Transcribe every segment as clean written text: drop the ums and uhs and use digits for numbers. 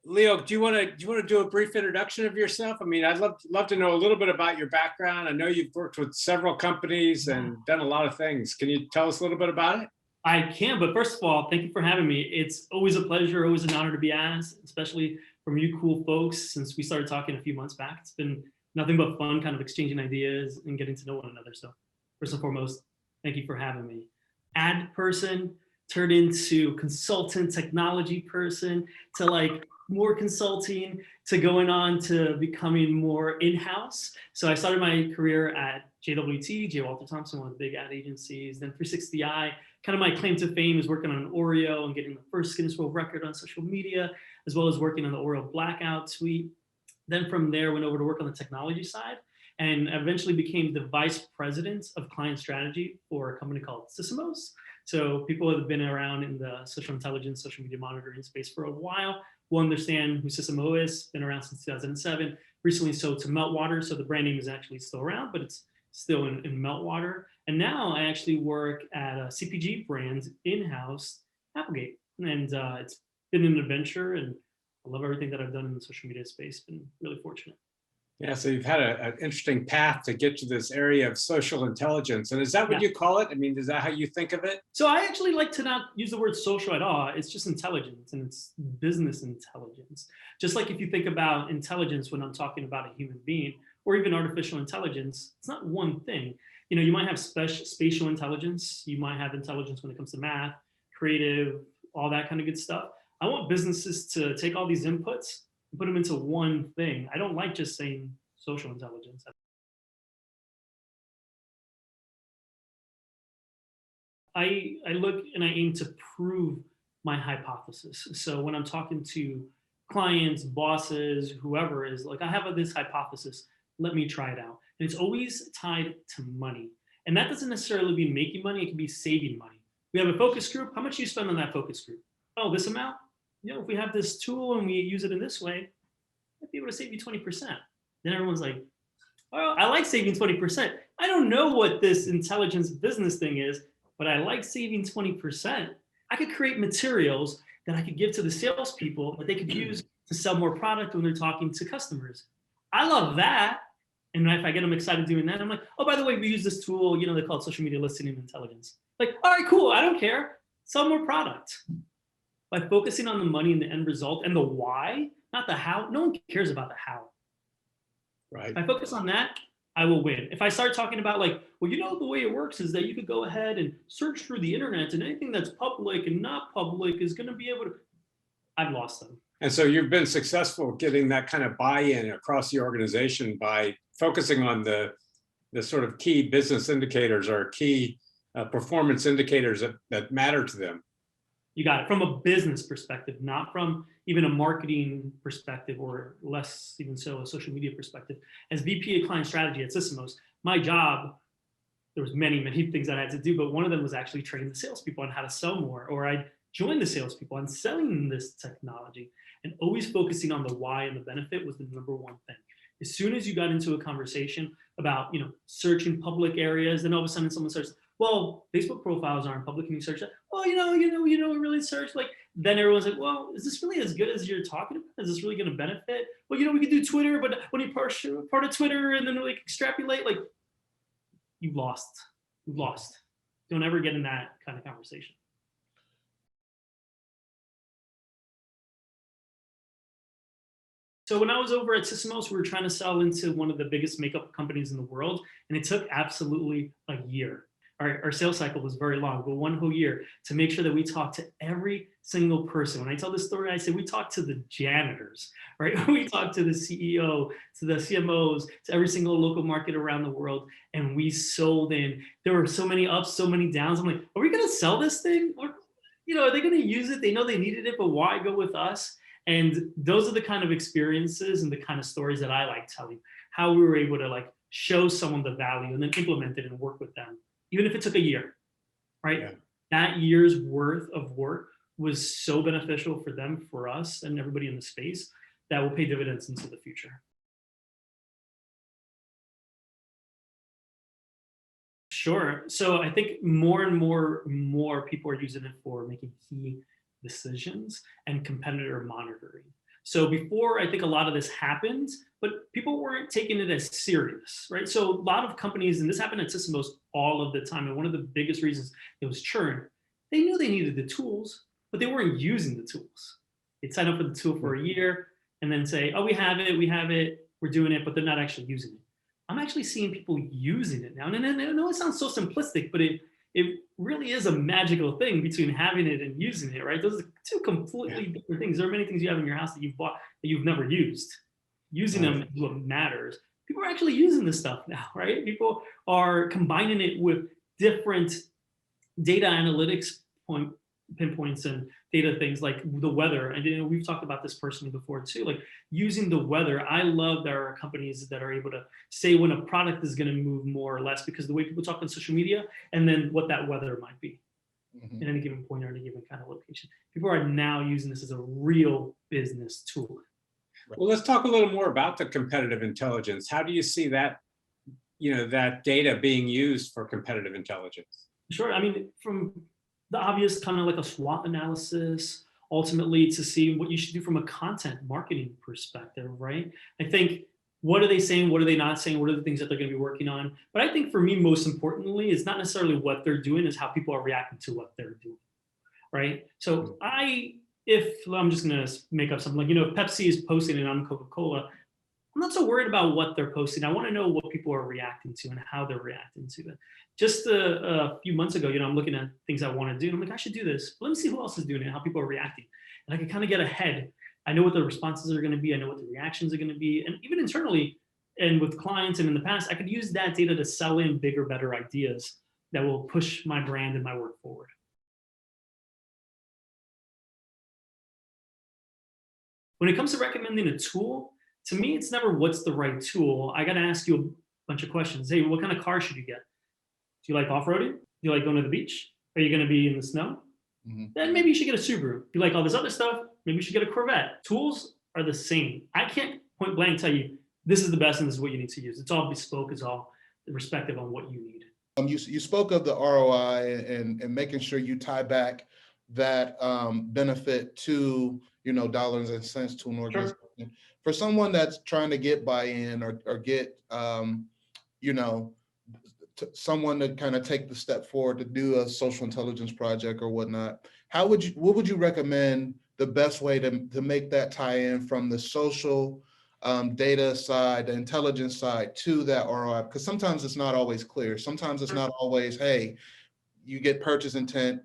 Leo, do you want to do a brief introduction of yourself? I mean, I'd love to know a little bit about your background. I know you've worked with several companies and done a lot of things. Can you tell us a little bit about it? I can, but first of all, thank you for having me. It's always a pleasure, always an honor to be asked, especially from you cool folks. Since we started talking a few months back, it's been nothing but fun, kind of exchanging ideas and getting to know one another. So first and foremost, thank you for having me. Ad person turned into consultant, technology person, to like more consulting, to going on to becoming more in-house. So I started my career at JWT, J. Walter Thompson, one of the big ad agencies, then 360i. Kind of my claim to fame is working on an Oreo and getting the first Guinness World Record on social media, as well as working on the Oreo Blackout suite. Then from there, went over to work on the technology side and eventually became the vice president of client strategy for a company called Sysomos. So people that have been around in the social intelligence, social media monitoring space for a while will understand who Sysomos is, been around since 2007, recently sold to Meltwater. So the brand name is actually still around, but it's still in Meltwater. And now I actually work at a CPG brand in-house, Appleagate. And it's been an adventure, and I love everything that I've done in the social media space. Been really fortunate. Yeah, so you've had an interesting path to get to this area of social intelligence. And is that what you call it? I mean, is that how you think of it? So I actually like to not use the word social at all. It's just intelligence, and it's business intelligence. Just like if you think about intelligence when I'm talking about a human being or even artificial intelligence, it's not one thing. You know, you might have spatial intelligence. You might have intelligence when it comes to math, creative, all that kind of good stuff. I want businesses to take all these inputs and put them into one thing. I don't like just saying social intelligence. I look and I aim to prove my hypothesis. So when I'm talking to clients, bosses, whoever is like, I have this hypothesis, let me try it out. And it's always tied to money. And that doesn't necessarily be making money, it can be saving money. We have a focus group. How much do you spend on that focus group? Oh, this amount? You know, if we have this tool and we use it in this way, I'd be able to save you 20%. Then everyone's like, well, I like saving 20%. I don't know what this intelligence business thing is, but I like saving 20%. I could create materials that I could give to the salespeople that they could use to sell more product when they're talking to customers. I love that. And if I get them excited doing that, I'm like, oh, by the way, we use this tool, you know, they call it social media listening intelligence. Like, all right, cool, I don't care. Sell more product. By focusing on the money and the end result and the why, not the how, no one cares about the how. Right. If I focus on that, I will win. If I start talking about like, well, you know, the way it works is that you could go ahead and search through the internet and anything that's public and not public is going to be able to, I've lost them. And so you've been successful getting that kind of buy-in across the organization by focusing on the sort of key business indicators or key performance indicators that matter to them. You got it. From a business perspective, not from even a marketing perspective, or less even so a social media perspective. As VP of Client Strategy at Sysomos, my job, there was many things that I had to do, but one of them was actually training the salespeople on how to sell more, or I joined the salespeople on selling this technology, and always focusing on the why and the benefit was the number one thing. As soon as you got into a conversation about, you know, searching public areas, then all of a sudden someone starts, well, Facebook profiles aren't public. Can you search that? Well, you know, really search. Like, then everyone's like, well, is this really as good as you're talking about? Is this really going to benefit? Well, you know, we could do Twitter, but when you part of Twitter and then like extrapolate, like, you've lost. You've lost. Don't ever get in that kind of conversation. So when I was over at Sysomos, we were trying to sell into one of the biggest makeup companies in the world, and it took absolutely a year. Our sales cycle was very long, but one whole year to make sure that we talked to every single person. When I tell this story, I say we talked to the janitors, right? We talked to the CEO, to the CMOs, to every single local market around the world, and we sold in. There were so many ups, so many downs. I'm like, are we going to sell this thing? Or, you know, are they going to use it? They know they needed it, but why go with us? And those are the kind of experiences and the kind of stories that I like telling, how we were able to like show someone the value and then implement it and work with them, even if it took a year, right? Yeah. That year's worth of work was so beneficial for them, for us, and everybody in the space that will pay dividends into the future. Sure. So I think more and more people are using it for making key decisions and competitor monitoring. So before, I think a lot of this happened, but people weren't taking it as serious, right? So a lot of companies, and this happened at Sysomos all of the time, and one of the biggest reasons it was churn, they knew they needed the tools, but they weren't using the tools. They'd sign up for the tool for a year and then say, oh, we have it, we're doing it, but they're not actually using it. I'm actually seeing people using it now. And I know it sounds so simplistic, but it really is a magical thing between having it and using it, right? Those are two completely different things. There are many things you have in your house that you've bought that you've never used. Using them is what matters. People are actually using this stuff now, right? People are combining it with different data analytics pinpoints and data things like the weather. And we've talked about this personally before too, like using the weather. I love there are companies that are able to say when a product is going to move more or less because the way people talk on social media and then what that weather might be at any given point or any given kind of location. People are now using this as a real business tool. Well, let's talk a little more about the competitive intelligence. How do you see that, that data being used for competitive intelligence? Sure. I mean, from the obvious kind of like a SWOT analysis, ultimately to see what you should do from a content marketing perspective, right? I think, what are they saying? What are they not saying? What are the things that they're going to be working on? But I think for me, most importantly, it's not necessarily what they're doing, is how people are reacting to what they're doing, right? So if I'm just going to make up something like, if Pepsi is posting and I'm Coca-Cola, I'm not so worried about what they're posting. I want to know what people are reacting to and how they're reacting to it. Just a few months ago, I'm looking at things I want to do. And I'm like, I should do this. But let me see who else is doing it, how people are reacting. And I can kind of get ahead. I know what the responses are going to be. I know what the reactions are going to be. And even internally and with clients and in the past, I could use that data to sell in bigger, better ideas that will push my brand and my work forward. When it comes to recommending a tool, to me, it's never what's the right tool. I got to ask you a bunch of questions. Hey, what kind of car should you get? Do you like off-roading? Do you like going to the beach? Are you going to be in the snow? Then maybe you should get a Subaru. If you like all this other stuff, maybe you should get a Corvette. Tools are the same. I can't point blank tell you this is the best and this is what you need to use. It's all bespoke. It's all respective on what you need. You spoke of the ROI and making sure you tie back that benefit to dollars and cents to an organization. Sure. For someone that's trying to get buy-in or get someone to kind of take the step forward to do a social intelligence project or whatnot, what would you recommend the best way to make that tie in from the social data side, the intelligence side to that ROI? Because sometimes it's not always clear. Sometimes it's not always, hey, you get purchase intent,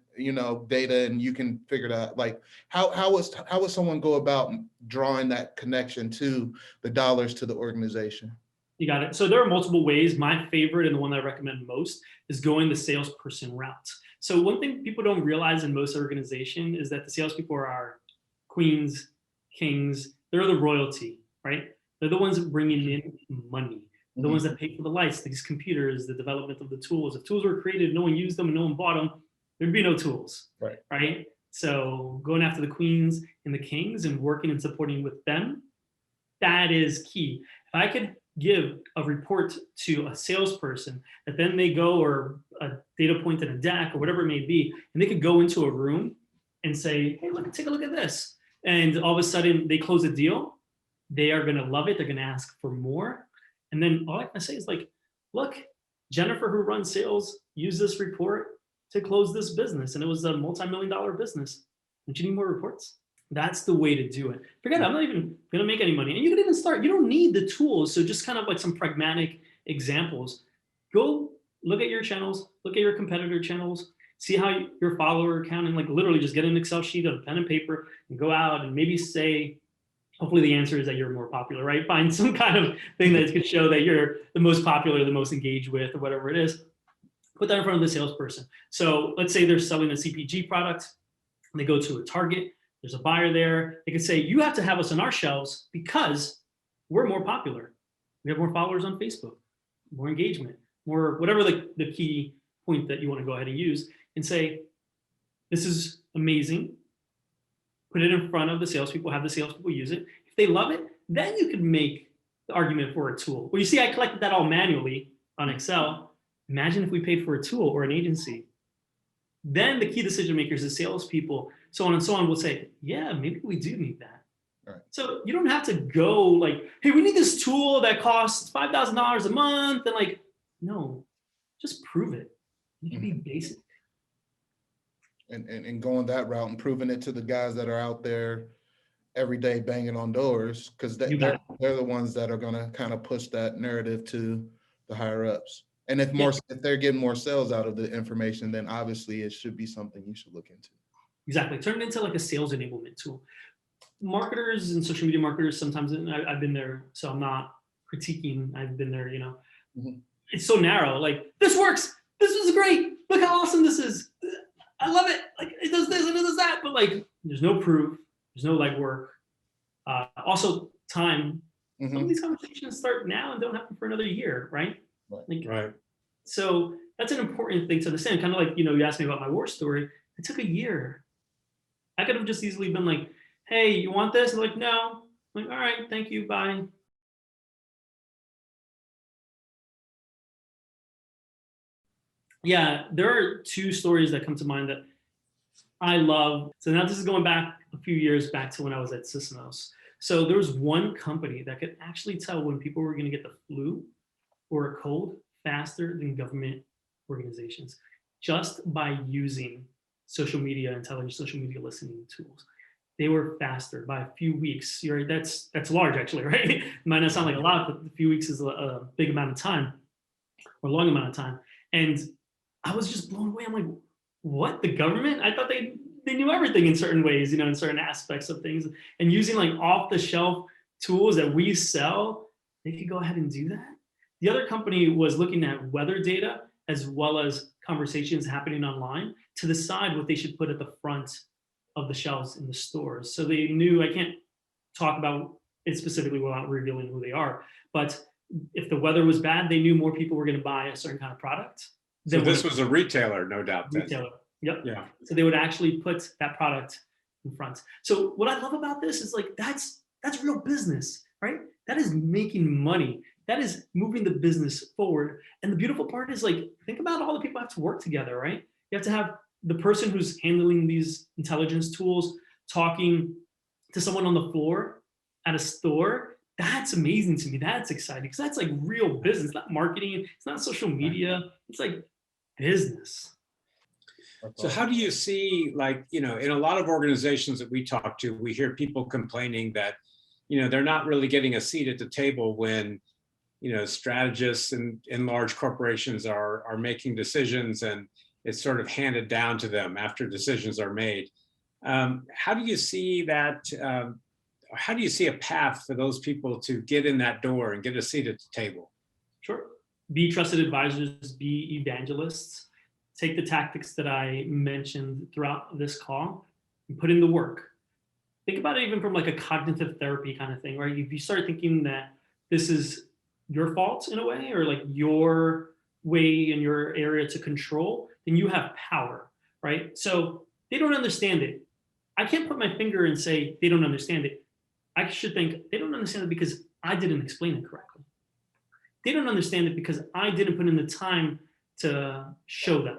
data, and you can figure it out. Like how would someone go about drawing that connection to the dollars to the organization? You got it. So there are multiple ways. My favorite and the one that I recommend most is going the salesperson route. So one thing people don't realize in most organizations is that the salespeople are our queens, kings. They're the royalty, right? They're the ones bringing in money. The ones that pay for the lights, these computers, the development of the tools. If tools were created, no one used them and no one bought them, there'd be no tools, right? So going after the queens and the kings and working and supporting with them, that is key. If I could give a report to a salesperson that then they go, or a data point in a deck or whatever it may be, and they could go into a room and say, hey, look, take a look at this. And all of a sudden they close a deal. They are going to love it. They're going to ask for more. And then all I can say is like, look, Jennifer, who runs sales, used this report to close this business. And it was a multi-million-dollar business. Don't you need more reports? That's the way to do it. Forget it, I'm not even going to make any money. And you can even start, you don't need the tools. So just kind of like some pragmatic examples. Go look at your channels, look at your competitor channels, see how your follower counting, like literally just get an Excel sheet of pen and paper and go out and maybe say, hopefully the answer is that you're more popular, right? Find some kind of thing that could show that you're the most popular, the most engaged with, or whatever it is. Put that in front of the salesperson. So let's say they're selling a CPG product. They go to a Target. There's a buyer there. They could say, you have to have us on our shelves because we're more popular. We have more followers on Facebook, more engagement, more whatever the key point that you want to go ahead and use, and say, this is amazing. Put it in front of the salespeople, have the salespeople use it. If they love it, then you can make the argument for a tool. Well, you see, I collected that all manually on Excel. Imagine if we paid for a tool or an agency. Then the key decision makers, the salespeople, so on and so on, will say, yeah, maybe we do need that. Right. So you don't have to go like, hey, we need this tool that costs $5,000 a month. And like, no, just prove it. You can be basic. And going that route and proving it to the guys that are out there every day banging on doors, because they're the ones that are going to kind of push that narrative to the higher ups. And if they're getting more sales out of the information, then obviously it should be something you should look into. Exactly. Turn it into like a sales enablement tool. Marketers and social media marketers, sometimes, and I've been there, so I'm not critiquing, I've been there, It's so narrow, like, this works, this is great, look how awesome this is, I love it, like, it does this and it does that, but like, there's no proof, there's no legwork. Also, time. Some of these conversations start now and don't happen for another year, right? Right. So that's an important thing to understand. Kind of like, you asked me about my war story. It took a year. I could have just easily been like, hey, you want this? And like, no. I'm like, all right, thank you, bye. Yeah, there are two stories that come to mind that I love. So now this is going back a few years back to when I was at Sysomos. So there was one company that could actually tell when people were going to get the flu or a cold faster than government organizations, just by using social media, intelligent social media listening tools. They were faster by a few weeks. You're right, that's large actually, right? It might not sound like a lot, but a few weeks is a big amount of time or a long amount of time. And I was just blown away. I'm like, what? The government? I thought they knew everything in certain ways, in certain aspects of things. And using like off-the-shelf tools that we sell, they could go ahead and do that. The other company was looking at weather data as well as conversations happening online to decide what they should put at the front of the shelves in the stores. So they knew, I can't talk about it specifically without revealing who they are, but if the weather was bad, they knew more people were going to buy a certain kind of product. So this was a retailer, no doubt. Retailer. Yep. Yeah. So they would actually put that product in front. So what I love about this is like, that's real business, right? That is making money. That is moving the business forward. And the beautiful part is like, think about all the people have to work together, right? You have to have the person who's handling these intelligence tools talking to someone on the floor at a store. That's amazing to me. That's exciting because that's like real business. It's not marketing. It's not social media. It's like business. So how do you see, like, in a lot of organizations that we talk to, we hear people complaining that, they're not really getting a seat at the table when, strategists and large corporations are making decisions and it's sort of handed down to them after decisions are made. How do you see that? How do you see a path for those people to get in that door and get a seat at the table? Sure. Be trusted advisors, be evangelists. Take the tactics that I mentioned throughout this call and put in the work. Think about it even from like a cognitive therapy kind of thing, right? If you start thinking that this is your fault in a way, or like your way in your area to control, then you have power, right? So they don't understand it. I can't put my finger and say they don't understand it. I should think they don't understand it because I didn't explain it correctly. They don't understand it because I didn't put in the time to show them.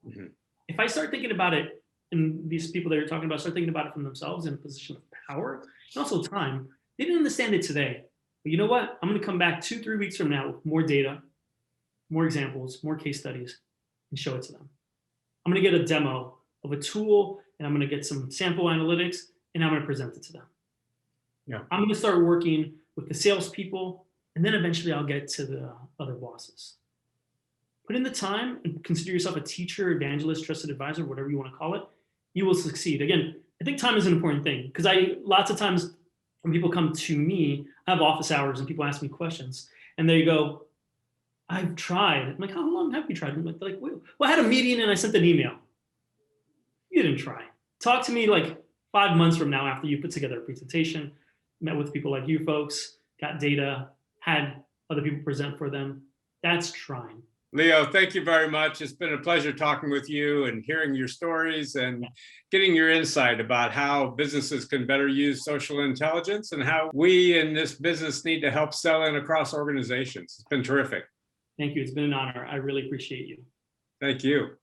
Mm-hmm. If I start thinking about it, and these people that you're talking about start thinking about it from themselves in a position of power and also time, they didn't understand it today. But you know what? I'm going to come back 2-3 weeks from now with more data, more examples, more case studies, and show it to them. I'm going to get a demo of a tool, and I'm going to get some sample analytics, and I'm going to present it to them. Yeah. I'm going to start working with the salespeople, and then eventually I'll get to the other bosses. Put in the time and consider yourself a teacher, evangelist, trusted advisor, whatever you want to call it. You will succeed. Again, I think time is an important thing because lots of times when people come to me, I have office hours and people ask me questions and they go, I've tried. I'm like, how long have you tried? I'm like, well, I had a meeting and I sent an email. You didn't try. Talk to me like 5 months from now after you put together a presentation, met with people like you folks, got data, had other people present for them. That's trying. Leo, thank you very much. It's been a pleasure talking with you and hearing your stories and getting your insight about how businesses can better use social intelligence and how we in this business need to help sell in across organizations. It's been terrific. Thank you. It's been an honor. I really appreciate you. Thank you.